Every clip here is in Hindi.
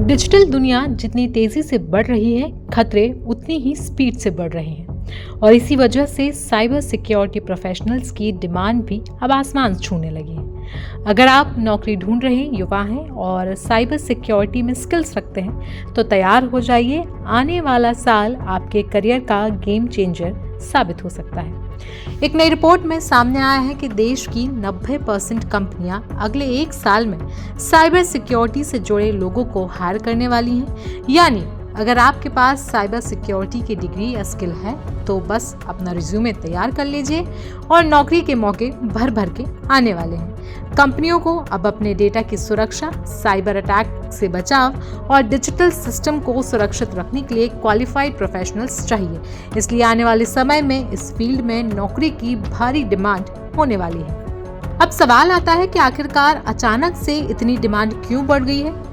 डिजिटल दुनिया जितनी तेजी से बढ़ रही है, खतरे उतनी ही स्पीड से बढ़ रहे हैं और इसी वजह से साइबर सिक्योरिटी प्रोफेशनल्स की डिमांड भी अब आसमान छूने लगी है। अगर आप नौकरी ढूंढ रहे युवा हैं और साइबर सिक्योरिटी में स्किल्स रखते हैं, तो तैयार हो जाइए। आने वाला साल आपके करियर का गेम चेंजर साबित हो सकता है। एक नई रिपोर्ट में सामने आया है कि देश की 90% कंपनियां अगले 1 साल में साइबर सिक्योरिटी से जुड़े लोगों को हायर करने वाली हैं। यानी अगर आपके पास साइबर सिक्योरिटी की डिग्री या स्किल है तो बस अपना रिज्यूमे तैयार कर लीजिए और नौकरी के मौके भर भर के आने वाले हैं। कंपनियों को अब अपने डेटा की सुरक्षा, साइबर अटैक से बचाव और डिजिटल सिस्टम को सुरक्षित रखने के लिए क्वालिफाइड प्रोफेशनल्स चाहिए। इसलिए आने वाले समय में इस फील्ड में नौकरी की भारी डिमांड होने वाली है। अब सवाल आता है कि आखिरकार अचानक से इतनी डिमांड क्यों बढ़ गई है।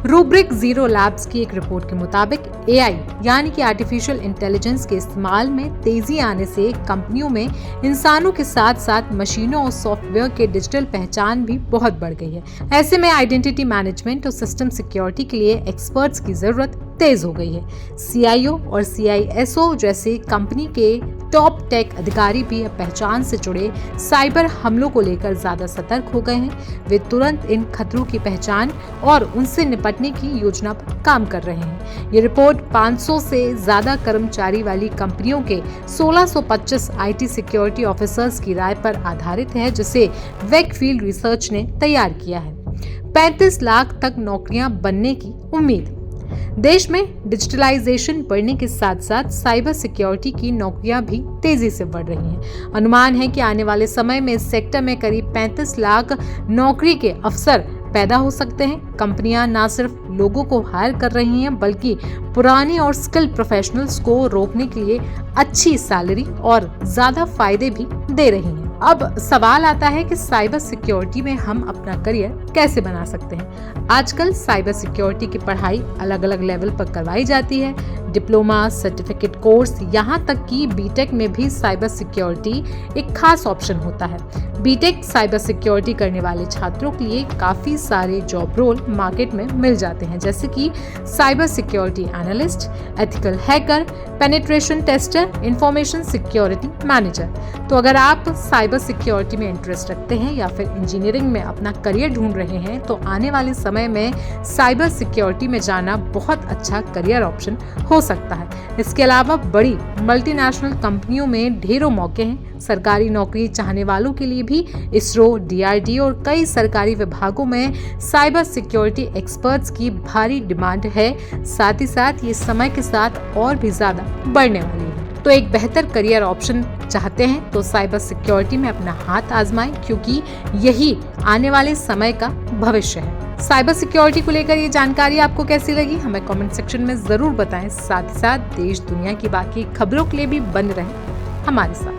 रूब्रिक जीरो लैब्स की एक रिपोर्ट के मुताबिक AI यानी कि आर्टिफिशियल इंटेलिजेंस के इस्तेमाल में तेजी आने से कंपनियों में इंसानों के साथ साथ मशीनों और सॉफ्टवेयर के डिजिटल पहचान भी बहुत बढ़ गई है। ऐसे में आइडेंटिटी मैनेजमेंट और सिस्टम सिक्योरिटी के लिए एक्सपर्ट्स की जरूरत तेज हो गई है। CIO और CISO जैसे कंपनी के टॉप टेक अधिकारी भी अब पहचान से जुड़े साइबर हमलों को लेकर ज्यादा सतर्क हो गए हैं। वे तुरंत इन खतरों की पहचान और उनसे निपटने की योजना पर काम कर रहे हैं। ये रिपोर्ट 500 से ज्यादा कर्मचारी वाली कंपनियों के 1625 IT सिक्योरिटी ऑफिसर्स की राय पर आधारित है, जिसे वेकफील्ड रिसर्च ने तैयार किया है। 35 लाख तक नौकरियां बनने की उम्मीद। देश में डिजिटलाइजेशन बढ़ने के साथ साथ साइबर सिक्योरिटी की नौकरियां भी तेजी से बढ़ रही हैं। अनुमान है कि आने वाले समय में इस सेक्टर में करीब 35 लाख नौकरी के अवसर पैदा हो सकते हैं। कंपनियां न सिर्फ लोगों को हायर कर रही हैं, बल्कि पुराने और स्किल्ड प्रोफेशनल्स को रोकने के लिए अच्छी सैलरी और ज्यादा फायदे भी दे रही हैं। अब सवाल आता है कि साइबर सिक्योरिटी में हम अपना करियर कैसे बना सकते हैं। आजकल साइबर सिक्योरिटी की पढ़ाई अलग अलग लेवल पर करवाई जाती है। डिप्लोमा, सर्टिफिकेट कोर्स, यहाँ तक कि बीटेक में भी साइबर सिक्योरिटी एक खास ऑप्शन होता है। बीटेक साइबर सिक्योरिटी करने वाले छात्रों के लिए काफी सारे जॉब रोल मार्केट में मिल जाते हैं, जैसे कि cyber security analyst, ethical hacker, penetration tester, information security manager. तो अगर आप साइबर सिक्योरिटी में इंटरेस्ट रखते हैं या फिर इंजीनियरिंग में अपना करियर ढूंढ रहे हैं, तो आने वाले समय में साइबर सिक्योरिटी में जाना बहुत अच्छा करियर ऑप्शन हो सकता है। इसके अलावा बड़ी मल्टीनेशनल कंपनियों में ढेरों मौके हैं। सरकारी नौकरी चाहने वालों के लिए भी इसरो, DRDO और कई सरकारी विभागों में साइबर सिक्योरिटी एक्सपर्ट्स की भारी डिमांड है। साथ ही साथ ये समय के साथ और भी ज्यादा बढ़ने वाली है। तो एक बेहतर करियर ऑप्शन चाहते हैं तो साइबर सिक्योरिटी में अपना हाथ आजमाएं, क्योंकि यही आने वाले समय का भविष्य है। साइबर सिक्योरिटी को लेकर ये जानकारी आपको कैसी लगी, हमें कमेंट सेक्शन में जरूर बताएं। साथ ही साथ देश दुनिया की बाकी खबरों के लिए भी बने रहें हमारे साथ।